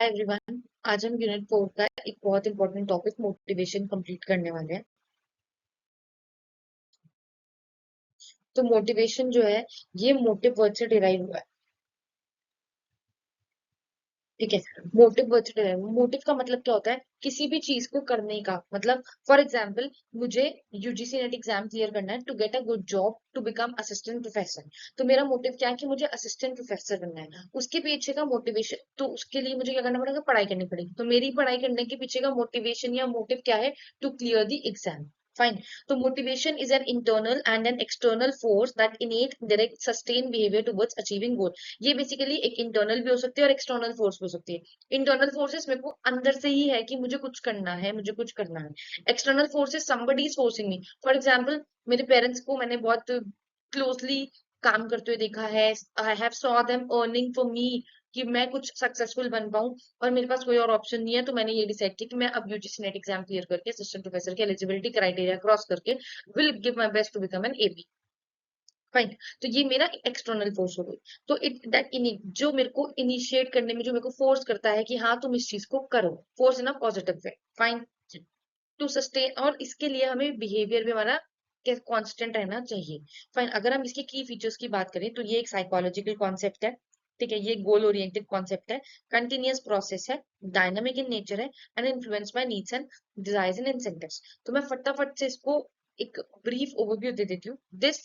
Hi everyone. आज हम unit 4 का एक बहुत इंपॉर्टेंट टॉपिक मोटिवेशन कंप्लीट करने वाले हैं। तो मोटिवेशन जो है ये मोटिव वर्ड से डिराइव हुआ है। ठीक है। मोटिव वर्ड से डिराइव, मोटिव का मतलब क्या होता है? किसी भी चीज को करने का मतलब। फॉर एग्जाम्पल, मुझे यूजीसी नेट एग्जाम क्लियर करना है to get a good job to become assistant professor. तो मेरा मोटिव क्या है कि मुझे असिस्टेंट प्रोफेसर बनना है। उसके पीछे का मोटिवेशन, तो उसके लिए मुझे क्या करना पड़ेगा? पढ़ाई करनी पड़ेगी। तो मेरी पढ़ाई करने के पीछे का मोटिवेशन या मोटिव क्या है? To clear the exam. Fine. तो motivation is an internal and an external force that innate direct sustain behaviour towards achieving goal. ये बेसिकली एक इंटरनल भी हो सकती है और एक्सटर्नल फोर्स भी हो सकती है। इंटरनल फोर्सेस मेरे को अंदर से ही है कि मुझे कुछ करना है, मुझे कुछ करना है। External forces somebody is forcing me. For example, मेरे पेरेंट्स को मैंने बहुत क्लोजली काम करते हुए देखा है। I have saw them earning for me कि मैं कुछ सक्सेसफुल बन पाऊं, और मेरे पास कोई और ऑप्शन नहीं है। तो मैंने ये डिसाइड किया कि मैं अब यूजीसी नेट एग्जाम क्लियर करके असिस्टेंट प्रोफेसर के एलिजिबिलिटी क्राइटेरिया क्रॉस करके will give my best to become an AP. Fine. तो ये मेरा एक्सटर्नल फोर्स हो गई। तो इट दैट इन जो मेरे को इनिशिएट करने में, जो मेरे को फोर्स करता है कि हाँ तुम इस चीज को करो, force in a positive way. Fine. To sustain, और इसके लिए हमें बिहेवियर भी हमारा कांस्टेंट रहना चाहिए। फाइन। अगर हम इसके की फीचर्स की बात करें तो ये एक साइकोलॉजिकल कॉन्सेप्ट है। ठीक है, ये गोल ओरिएंटेड कॉन्सेप्ट है, कंटिन्यूअस प्रोसेस है, डायनामिक इन नेचर है, and influence by needs and desires and incentives. तो मैं फटाफट से इसको एक ब्रीफ ओवरव्यू दे देती हूँ। This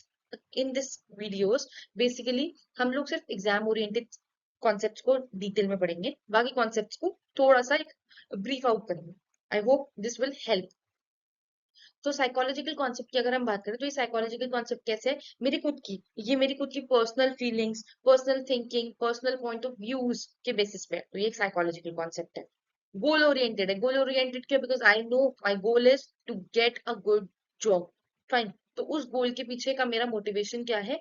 in this videos basically हम लोग सिर्फ एग्जाम ओरिएंटेड कॉन्सेप्ट्स को डिटेल में पढ़ेंगे, बाकी कॉन्सेप्ट्स को थोड़ा सा एक ब्रीफ आउट करेंगे। I hope this will help. तो साइकोलॉजिकल कॉन्सेप्ट की अगर हम बात करें तो ये साइकोलॉजिकल कॉन्सेप्ट कैसे है? मेरी खुद की, ये मेरी खुद की personal feelings, personal thinking, personal point of views के बेसिस पे है। तो ये एक साइकोलॉजिकल कॉन्सेप्ट है। गोल ओरिएंटेड है। गोल ओरिएंटेड क्यों? Because I know my goal is to get a good job. Fine. तो उस गोल के पीछे का मेरा मोटिवेशन क्या है?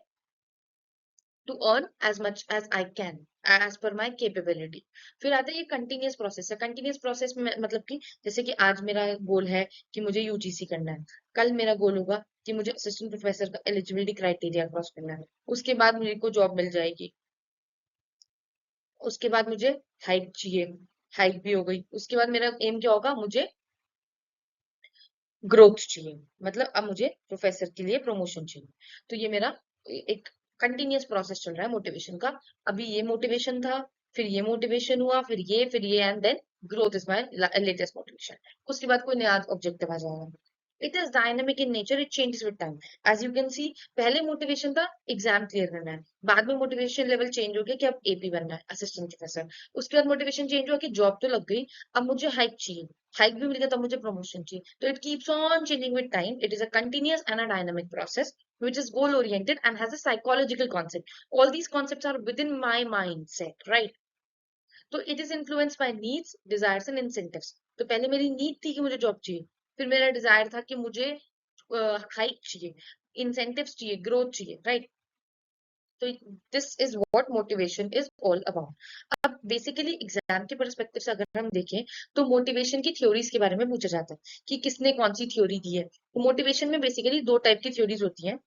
To earn as much as I can as per my capability. फिर आता है ये कंटिन्यूअस प्रोसेस है। कंटिन्यूअस प्रोसेस में मतलब कि जैसे कि आज मेरा गोल है कि मुझे यूजीसी करना है, कल मेरा गोल होगा कि मुझे असिस्टेंट प्रोफेसर का एलिजिबिलिटी क्राइटेरिया क्रॉस करना है, उसके बाद मुझे को जॉब मिल जाएगी, उसके बाद मुझे हाइक चाहिए, हाइक भी हो गई। उसके बाद मेरा एम क्या होगा? मुझे ग्रोथ चाहिए, मतलब अब मुझे प्रोफेसर के लिए प्रमोशन चाहिए। तो ये मेरा एक कंटिन्यूअस प्रोसेस चल रहा है मोटिवेशन का। अभी ये मोटिवेशन था, फिर ये मोटिवेशन हुआ, फिर ये and then growth is my latest motivation. उसके बाद कोई नया ऑब्जेक्टिव आ जाएगा। It is dynamic in nature, it changes with time. As you can see, पहले मोटिवेशन था एग्जाम क्लियर करना है, बाद में मोटिवेशन लेवल चेंज हो गया कि अब एपी बनना है, असिस्टेंट प्रोफेसर। उसके बाद मोटिवेशन चेंज हुआ कि जॉब तो लग गई, अब मुझे हाइक चाहिए, हाइक भी मिल गया, तब मुझे प्रमोशन चाहिए। तो it keeps on changing with time. It is a continuous and a dynamic process which is goal oriented and has a psychological concept. All these concepts are within my mindset, right? तो it is influenced by needs, desires and incentives. तो पहले मेरी need थी कि मुझे job चाहिए, फिर मेरा डिजायर था कि मुझे हाइक चाहिए, इंसेंटिव्स चाहिए, ग्रोथ चाहिए, राइट? तो this is what motivation is all about. अब बेसिकली एग्जाम के परस्पेक्टिव से अगर हम देखें तो मोटिवेशन की थ्योरीज के बारे में पूछा जाता है कि किसने कौन सी थ्योरी दी है। तो मोटिवेशन में बेसिकली दो टाइप की थ्योरीज होती हैं।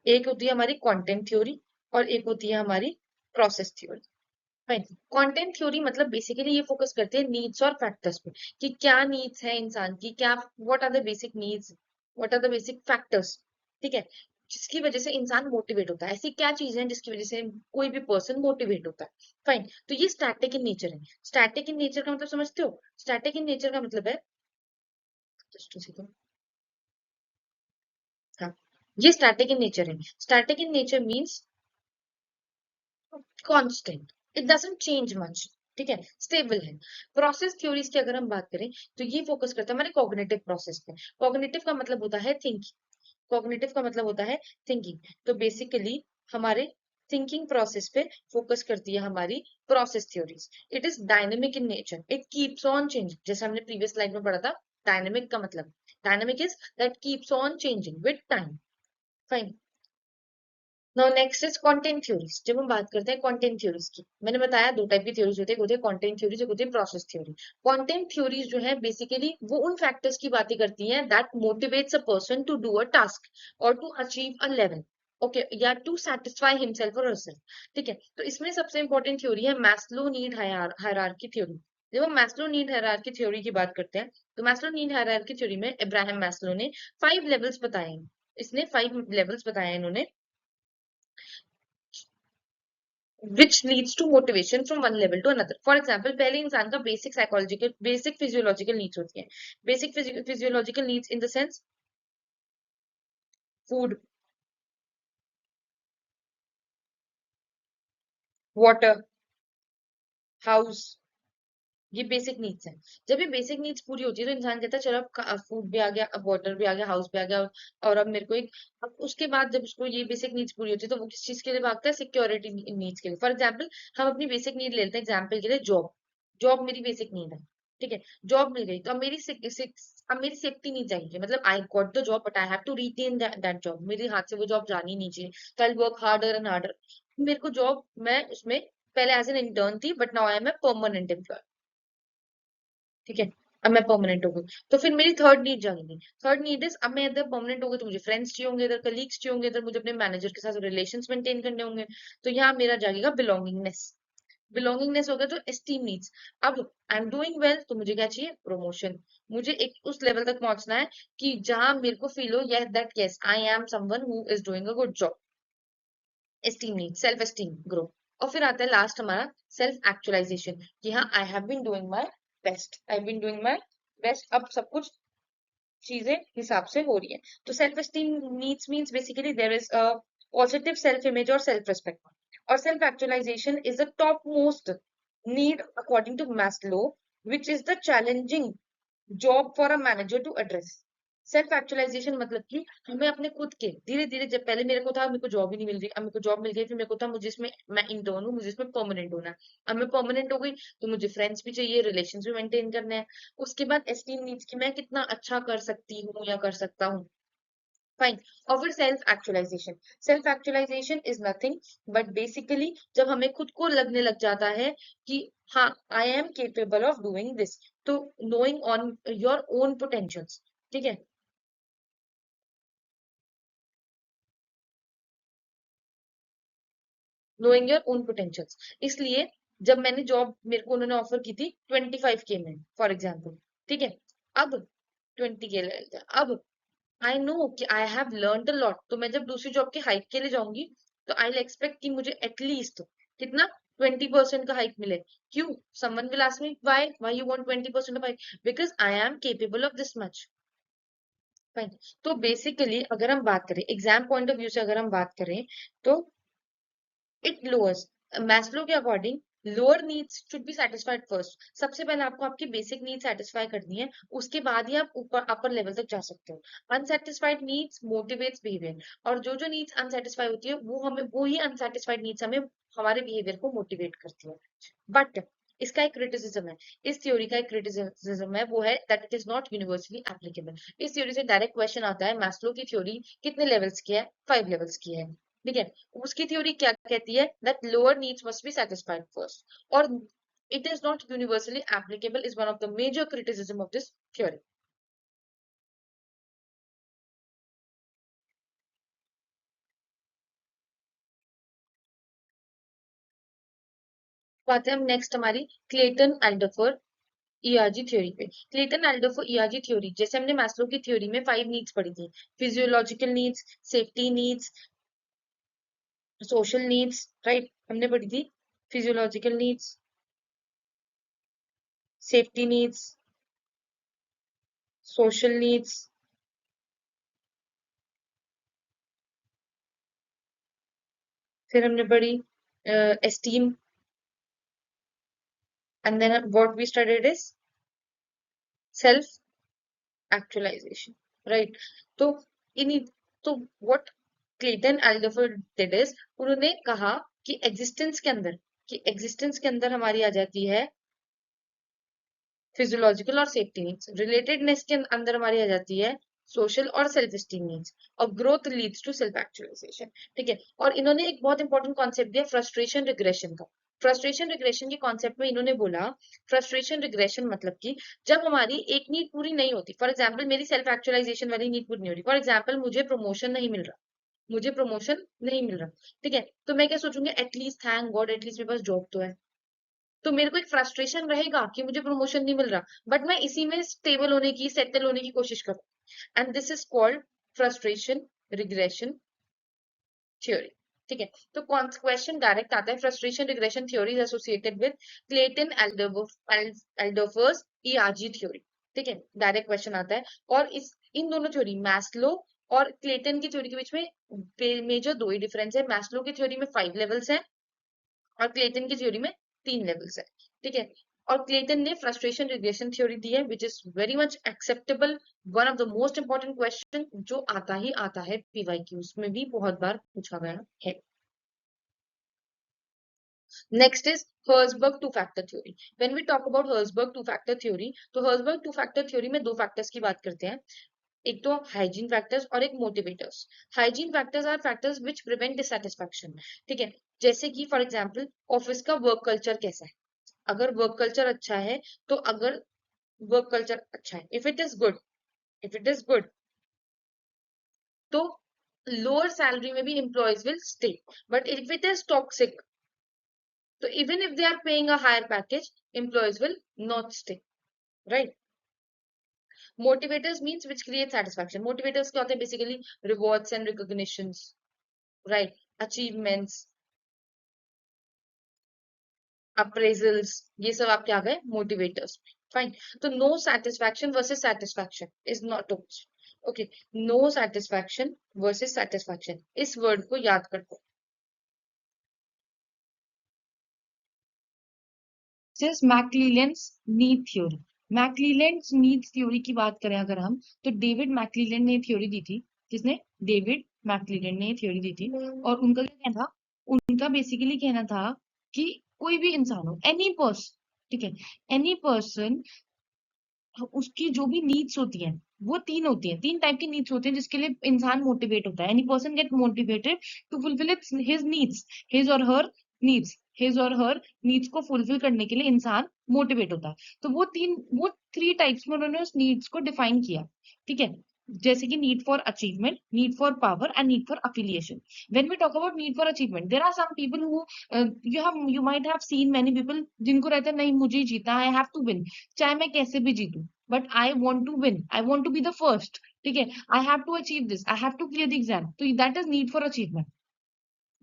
एक होती है हमारी कंटेंट थ्योरी और एक होती है हमारी process theory. Fine. Content theory मतलब बेसिकली ये फोकस करते हैं नीड्स और फैक्टर्स पे, कि क्या नीड्स है इंसान की, क्या what are the basic needs, what are the basic factors. ठीक है, जिसकी वजह से इंसान मोटिवेट होता है। ऐसी क्या चीजें हैं जिसकी वजह से कोई भी पर्सन मोटिवेट होता है? फाइन। तो ये स्टैटिक इन नेचर है। स्टैटिक इन नेचर का मतलब समझते हो? स्टैटिक इन नेचर का मतलब है, जस्ट हाँ, ये स्टैटिक इन नेचर है। Static in nature means constant, it doesn't change much. ठीक है, स्टेबल है। प्रोसेस थ्योरीज की अगर हम बात करें तो ये फोकस करता है हमारे कॉग्निटिव प्रोसेस पे। कॉग्निटिव का मतलब होता है थिंकिंग। कॉग्निटिव का मतलब होता है थिंकिंग। तो बेसिकली हमारे थिंकिंग प्रोसेस पे फोकस करती है हमारी process theories. It is dynamic in nature, it keeps on changing. जैसे हमने प्रीवियस स्लाइड में पढ़ा था, डायनेमिक का मतलब, dynamic is that keeps on changing with time. Fine. Now next is content theories. जब हम बात करते हैं कंटेंट थ्योरीज की, मैंने बताया दो टाइप की थ्योरीज होती है, एक होती है कंटेंट थ्योरीज, एक होती है प्रोसेस थ्योरी। कंटेंट थ्योरीज जो है बेसिकली वो उन फैक्टर्स की बातें करती हैं that motivates a person to do a task और to achieve a level. Okay, या टू सेटिस्फाई हिमसेल्फ और हरसेल्फ, ठीक है। तो इसमें सबसे इंपॉर्टेंट थ्योरी है मैस्लो नीड हायरार्की थ्योरी। जब हम मैस्लो नीड हायरार्की थ्योरी की बात करते हैं, तो मैस्लो नीड हायरार्की थ्योरी में इब्राहिम मैस्लो ने 5 लेवल्स बताए हैं। इसने 5 लेवल्स बताए हैं इन्होंने, which leads to motivation from one level to another. For example, पहले इंसान का बेसिक फिजियोलॉजिकल नीड्स होती है। Basic physiological needs in the sense food, water, house, ये बेसिक नीड्स हैं। जब ये बेसिक नीड्स पूरी होती है तो इंसान कहता है चलो अब फूड भी आ गया, अब वाटर भी आ गया, हाउस भी आ गया, और अब मेरे को एक, अब उसके बाद जब उसको ये बेसिक नीड्स पूरी होती है तो वो किस चीज के लिए भागता है, सिक्योरिटी नीड्स के लिए। फॉर एग्जाम्पल हम अपनी बेसिक नीड ले लेते हैं एग्जाम्पल के लिए, जॉब। जॉब मेरी बेसिक नीड है, ठीक है। जॉब मिल गई तो अब मेरी सेफ्टी नहीं चाहिए, मतलब I got the job but I have to retain that job, मेरे हाथ से वो जॉब जानी नहीं चाहिए, तो I work harder and harder. मेरे को जॉब, मैं उसमें पहले एज एन इंटर्न थी but now I am a permanent employee, ठीक है। अब मैं परमानेंट हो गई तो फिर मेरी थर्ड नीड जाएगी। थर्ड नीड इज, अब मैं इधर परमानेंट हो गई तो मुझे फ्रेंड्स चाहिए होंगे, इधर कलीग्स चाहिए होंगे, इधर मुझे अपने मैनेजर के साथ रिलेशंस मेंटेन करने होंगे, तो यहाँ मेरा जाएगा बिलोंगिंगनेस। बिलोंगिंगनेस हो गया तो एस्टीम नीड्स। अब आई एम डूइंग वेल तो मुझे क्या चाहिए, प्रमोशन। मुझे एक उस लेवल तक पहुंचना है कि जहां मेरे को फील हो yes that yes I am someone who is doing a good job. Esteem need, self esteem grow. और फिर आता है लास्ट हमारा सेल्फ एक्चुअलाइजेशन, कि हाँ I have been doing my best, I have been doing my best, अब सब कुछ चीजें हिसाब से हो रही है। तो self esteem needs means basically there is a positive self image और सेल्फ रिस्पेक्ट। और self actualization is the top most need according to Maslow, which is the challenging job for a manager to address. Self actualization मतलब कि हमें अपने खुद के धीरे धीरे, जब पहले मेरे को था मेरे को जॉब ही नहीं मिल रही, अब मेरे को जॉब मिल गई, फिर मेरे को था मुझे इसमें, मैं इंटर्न हूँ, मुझे इसमें परमानेंट होना है। अब मैं परमानेंट हो गई तो मुझे फ्रेंड्स भी चाहिए, रिलेशन भी मेंटेन करने हैं। उसके बाद एस्टीम नीड्स की मैं कितना अच्छा कर सकती हूँ या कर सकता हूँ, फाइन। और फिर self actualization. Self actualization is nothing but basically जब हमें खुद को लगने लग जाता है कि हाँ I am capable of doing this, तो knowing on your own potentials, ठीक है। नोइंग योर ओन पोटेंशियल्स, इसलिए जब मैंने जॉब, मेरे को उन्होंने ऑफर की थी 25K में फॉर एग्जाम्पल, ठीक है। अब 20K, अब आई नो कि I have learn a lot, तो मैं जब दूसरी जॉब के हाइक के लिए जाऊंगी तो आई विल एक्सपेक्ट कि मुझे एटलीस्ट कितना, 20% का हाइक मिले। क्यों, someone will ask me why you want 20% of hike, because I am capable of this much, fine. तो बेसिकली अगर हम बात करें एग्जाम पॉइंट ऑफ व्यू से, अगर हम बात करें तो इट लोअर्स, मैस्लो के according lower needs should be satisfied first. सबसे पहले आपको आपकी बेसिक नीड सेटिस्फाई करनी है, उसके बाद ही आप ऊपर अपर लेवल तक जा सकते हो। अनसेटिस्फाइड नीड्स मोटिवेट्स बिहेवियर, और जो जो नीड्स अनसेटिस्फाई होती है वो हमें, वो ही अनसेटिस्फाइड नीड्स हमें हमारे बिहेवियर को मोटिवेट करती है। बट इसका एक क्रिटिसिज्म है, इस थ्योरी का एक क्रिटिसिज्म है, वो है that it is not universally applicable. इस थ्योरी से डायरेक्ट क्वेश्चन आता है मैस्लो की थ्योरी कितने लेवल्स की है, 5 लेवल्स की है, ठीक है। उसकी थ्योरी क्या कहती है, that lower needs must be satisfied first, और it is not universally applicable is one of the major criticism of this theory. बात है हम नेक्स्ट हमारी क्लेटन एल्डरफर ईआरजी थ्योरी पे। क्लेटन एल्डरफर ईआरजी थ्योरी, जैसे हमने मैस्लो की theory में 5 नीड्स पढ़ी थी, physiological needs, safety needs, social needs, right, हमने पढ़ी थी physiological needs, safety needs, social needs, फिर हमने पढ़ी esteem, and then what we studied is self actualization, right. तो इन, तो what Clayton Alderfer did is, उन्होंने कहा कि एग्जिस्टेंस के अंदर, कि एग्जिस्टेंस के अंदर हमारी आ जाती है फिजियोलॉजिकल और सेफ्टी नीड्स, रिलेटेडनेस के अंदर हमारी आ जाती है सोशल और सेल्फ एस्टीम नीड्स, और growth leads to self actualization, ठीक है। और इन्होंने एक बहुत इंपॉर्टेंट कॉन्सेप्ट दिया फ्रस्ट्रेशन रिग्रेशन का। फ्रस्ट्रेशन रिग्रेशन के कॉन्सेप्ट में इन्होंने बोला, फ्रस्ट्रेशन रिग्रेशन मतलब कि जब हमारी एक नीड पूरी नहीं होती, फॉर एग्जाम्पल मेरी सेल्फ एक्चुअलाइजेशन वाली नीड पूरी नहीं हो रही, फॉर एग्जाम्पल मुझे प्रमोशन नहीं मिल रहा, मुझे प्रमोशन नहीं मिल रहा, ठीक है, तो मैं क्या सोचूंगी, एटलीस्ट थैंक गॉड एटलीस्ट मेरे पास जॉब तो है। तो मेरे को एक फ्रस्ट्रेशन रहेगा कि मुझे प्रमोशन नहीं मिल रहा, बट मैं इसी में स्टेबल होने की, सेटल होने की कोशिश करूँ, and this is called frustration regression theory. ठीक है, तो क्वेश्चन डायरेक्ट आता है, frustration regression theory is associated with Clayton Alderfer's ERG theory. ठीक है, डायरेक्ट क्वेश्चन आता है, और इस इन दोनों थ्योरी, मैस्लो और क्लेटन की थ्योरी के बीच में मेजर दो ही डिफरेंस है। मैस्लो की थ्योरी में 5 लेवल्स है और क्लेटन की थ्योरी में 3 लेवल्स है। ठीक है, और क्लेटन ने फ्रस्ट्रेशन रिग्रेशन थ्योरी दी है, which is very much acceptable. One of the most important question जो आता ही आता है पीवाईक्यूज में भी बहुत बार पूछा गया है। Next is Herzberg two-factor theory. When we talk about Herzberg two-factor theory, तो Herzberg two-factor theory में दो फैक्टर्स की बात करते हैं, एक तो हाइजीन फैक्टर्स और एक motivators. Hygiene factors are factors which prevent dissatisfaction. ठीक है, जैसे कि फॉर एग्जांपल ऑफिस का वर्क कल्चर कैसा है, अगर वर्क कल्चर अच्छा है, तो अगर वर्क कल्चर अच्छा है, इफ इट इज गुड तो लोअर सैलरी में भी employees will stay, but if it is toxic, तो even if they are paying a higher package, employees will not stay, right? Motivators means which create satisfaction. Motivators क्या होते हैं? Basically rewards and recognitions, right? Achievements, appraisals, ये सब आपके आ गए motivators. Fine. तो no satisfaction versus satisfaction is not okay. No satisfaction versus satisfaction. इस word को याद करते सिर्फ मैक्लीलैंड्स नीड थ्योरी। मैक्लीलैंड्स नीड थ्योरी की बात करें अगर हम, तो डेविड मैक्लीलैंड ने थ्योरी दी थी। किसने? डेविड मैक्लीलैंड ने थ्योरी दी थी। और उनका क्या कहना था? उनका बेसिकली कहना था कि कोई भी इंसान हो, एनी पर्सन, ठीक है, एनी पर्सन, उसकी जो भी नीड्स होती हैं वो तीन होती हैं, तीन टाइप की नीड्स होती हैं जिसके लिए इंसान मोटिवेट होता है। Any person get motivated to fulfil its his needs, his और हर नीड्स, हिज और हर नीड्स को फुलफिल करने के लिए इंसान मोटिवेट होता है। तो वो थ्री टाइप्स में उन्होंने उस नीड्स को डिफाइन किया। ठीक है, जैसे कि need for achievement, need for power and need for affiliation. When we talk about need for achievement, there are some people who you might have seen many people जिनको रहता है नहीं मुझे ही जीतना, आई हैव टू विन, चाहे मैं कैसे भी जीतूं, but I want to win, I want to be the first. ठीक है, I have to achieve this, I have to clear the exam, तो that is need for achievement.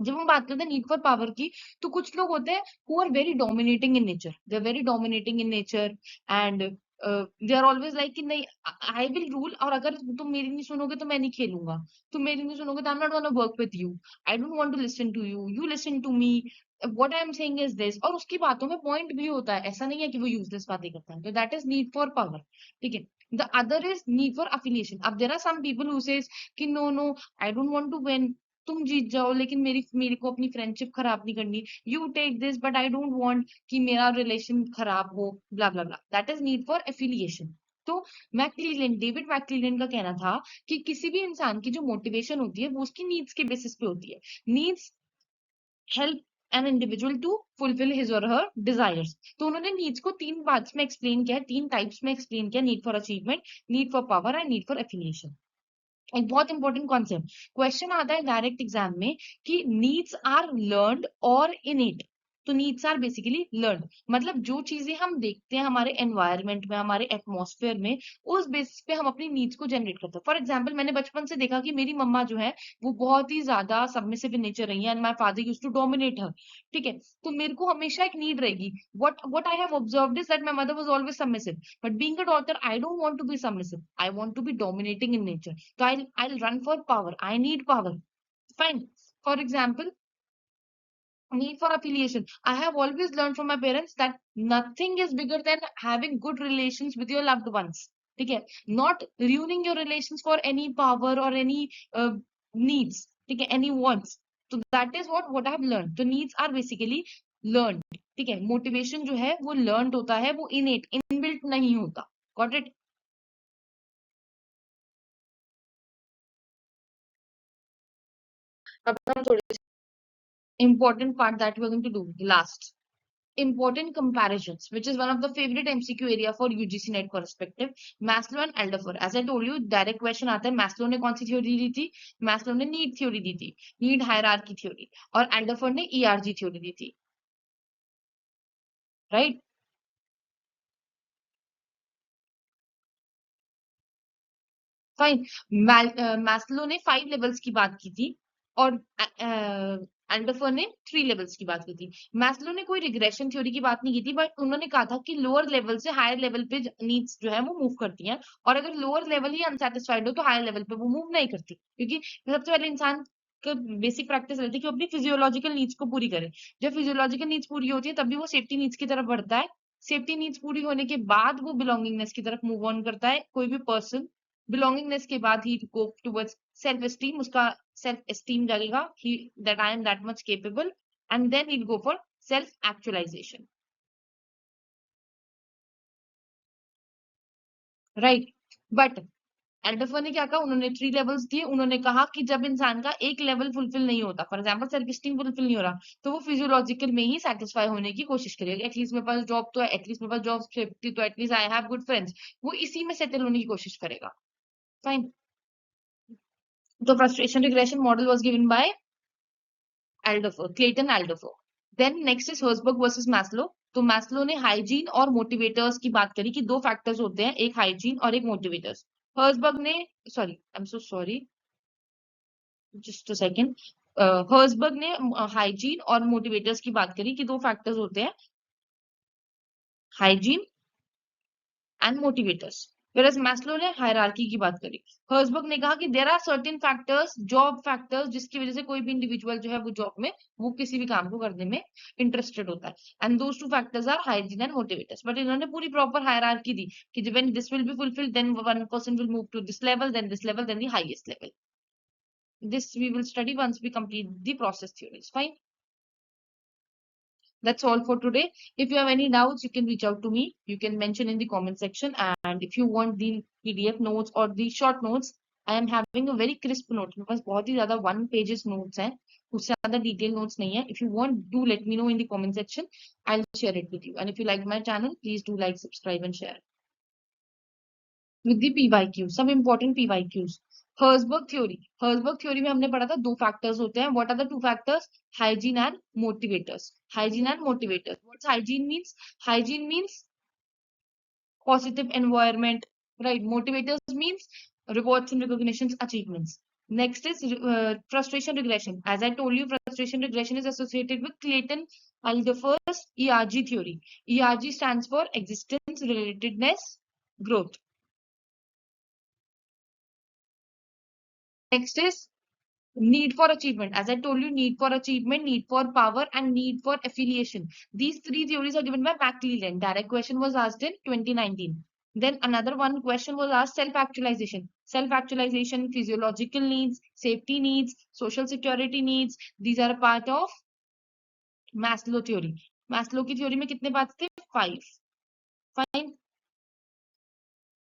जब हम बात करते हैं नीड फॉर पावर की, तो कुछ लोग होते हैं who are very dominating in nature, they are very dominating in nature, and they are always like कि नहीं, आई विल रूल, और अगर तुम मेरी नहीं सुनोगे तो मैं नहीं खेलूंगा, तुम मेरी नहीं सुनोगे तो I am not gonna work with you, I don't want to listen to you, you listen to me, what I am saying is this. और उसकी बातों में पॉइंट भी होता है, ऐसा नहीं है कि वो यूजलेस बातें करता है, तो that is need for power. ठीक है, the other is need for affiliation. अब there are some people who says कि no no, I don't want to win, तुम जीत जाओ लेकिन मेरे को अपनी फ्रेंडशिप खराब नहीं करनी, you take this but I don't want कि मेरा रिलेशन खराब हो, blah blah blah, that is need for affiliation. तो डेविड मैक्लीलैंड का कहना था कि किसी भी इंसान की जो मोटिवेशन होती है वो उसकी नीड्स के बेसिस पे होती है। Needs help an individual to fulfil his और हर डिजायर्स। तो उन्होंने नीड्स को तीन पार्ट्स में एक्सप्लेन किया है, तीन टाइप्स में एक्सप्लेन किया, need for achievement, need for power and need for affiliation. एक बहुत इंपॉर्टेंट कॉन्सेप्ट क्वेश्चन आता है डायरेक्ट एग्जाम में कि नीड्स आर लर्नड और इनेट। तो नीड्स आर बेसिकली लर्नड, मतलब जो चीजें हम देखते हैं हमारे एनवायरनमेंट में, हमारे एटमॉस्फेयर में, उस बेसिस पे हम अपनी नीड्स को जनरेट करते हैं। फॉर एग्जाम्पल मैंने बचपन से देखा कि मेरी मम्मा जो है वो बहुत ही ज्यादा सबमिसिव इन नेचर रही है, and my father used to dominate her. ठीक है, तो मेरे को हमेशा एक नीड रहेगी, what I have observed is that my mother was always submissive, but being a daughter I don't want to be submissive, I want to be dominating in nature, so I'll run for power, I need power. Fine. For example, need for affiliation, I have always learned from my parents that nothing is bigger than having good relations with your loved ones. ठीक है, not ruining your relations for any power or any needs, ठीक है, any wants. तो that is what I have learned. तो needs are basically learned. ठीक है, motivation जो है वो learned होता है, वो innate inbuilt नहीं होता। Got it? अब हम थोड़े important part that we're going to do last. important comparisons, which is one of the favorite MCQ area for UGC NET perspective. Maslow and Alderfer, as I told you direct question आता है, Maslow ने कौन सी theory दी थी? Maslow ने need theory दी थी, need hierarchy theory, और एल्डरफर ने ERG theory दी थी, राइट? फाइन। मैस्लो ने 5 लेवल्स की बात की थी और एल्डरफर ने 3 लेवल्स की बात की थी। मैस्लो ने कोई रिग्रेशन थ्योरी की बात नहीं की थी, बट उन्होंने कहा था कि लोअर लेवल से हायर लेवल पे नीड्स जो है वो मूव करती हैं, और अगर लोअर लेवल ही अनसेटिस्फाइड हो तो हायर लेवल पे वो मूव नहीं करती, क्योंकि सबसे पहले इंसान का बेसिक प्रैक्टिस रहती है कि वो अपनी फिजियोलॉजिकल नीड्स को पूरी करे। जब फिजियोलॉजिकल नीड्स पूरी होती है तभी वो सेफ्टी नीड्स की तरफ बढ़ता है। सेफ्टी नीड्स पूरी होने के बाद वो बिलोंगिंगनेस की तरफ मूव ऑन करता है। कोई भी पर्सन बिलोंगिंगनेस के बाद ही गो टुवर्ड्स सेल्फ एस्टीम, उसका सेल्फ एस्टीम जागेगा, ही that I am that much capable, and then he'll go for self actualization, right? But Alderfer ने क्या कहा? उन्होंने 3 लेवल्स दिए। उन्होंने कहा कि जब इंसान का एक लेवल फुलफिल नहीं होता, for example self esteem fulfil नहीं हो रहा, तो वो फिजियोलॉजिकल में ही सेटिस्फाई होने की कोशिश करेगा। एटलीस्ट मेरे पास जॉब तो है, एटलीस्ट मेरे पास जॉब सेफ्टी तो, at least I have good friends, वो इसी में सेटल होने की कोशिश करेगा। फाइन। तो frustration regression model was given by Alderfer, Clayton Alderfer. Then next is Herzberg versus Maslow. तो मैस्लो ने हाइजीन और मोटिवेटर्स की बात करी कि 2 फैक्टर्स होते हैं, एक हाइजीन और एक मोटिवेटर्स। हर्सबर्ग ने, sorry I am so sorry, just a second, Herzberg ने हाइजीन और मोटिवेटर्स की बात करी कि 2 फैक्टर्स होते हैं, hygiene and motivators. whereas Maslow ने हायरार्की की बात करी। हर्सबर्ग ने कहा कि there are certain factors, job factors, जिसकी वजह से कोई भी इंडिविजुअल जो है वो जॉब में, वो किसी भी काम को करने में इंटरेस्टेड होता है, and those 2 factors are hygiene and motivators. But इन्होंने पूरी प्रॉपर हायरार्की दी कि when this will be fulfilled then one person will move to this level, then this level, then the highest level. This we will study once we complete the process theories. Fine. That's all for today. If you have any doubts, you can reach out to me. You can mention in the comment section. And if you want the PDF notes or the short notes, I am having a very crisp note. मेरे पास बहुत ही ज़्यादा 1 pages notes हैं, उससे ज़्यादा detailed notes नहीं है. If you want, do let me know in the comment section. I'll share it with you. And if you like my channel, please do like, subscribe, and share. With the PYQ, some important PYQs. Herzberg theory में हमने पढ़ा था 2 factors होते हैं. What are the 2 factors? Hygiene and motivators. Hygiene and motivators. What's hygiene means? Hygiene means positive environment, right? Motivators means rewards and recognitions, achievements. Next is frustration regression. As I told you, frustration regression is associated with Clayton Alderfer's ERG theory. ERG stands for existence, relatedness, growth. Next is need for achievement. As I told you, need for achievement, need for power, and need for affiliation. These 3 theories are given by McClellan. Direct question was asked in 2019. Then another one question was asked, self-actualization. Self-actualization, physiological needs, safety needs, social security needs. These are a part of Maslow theory. Maslow की theory में कितने parts थे? 5. Fine.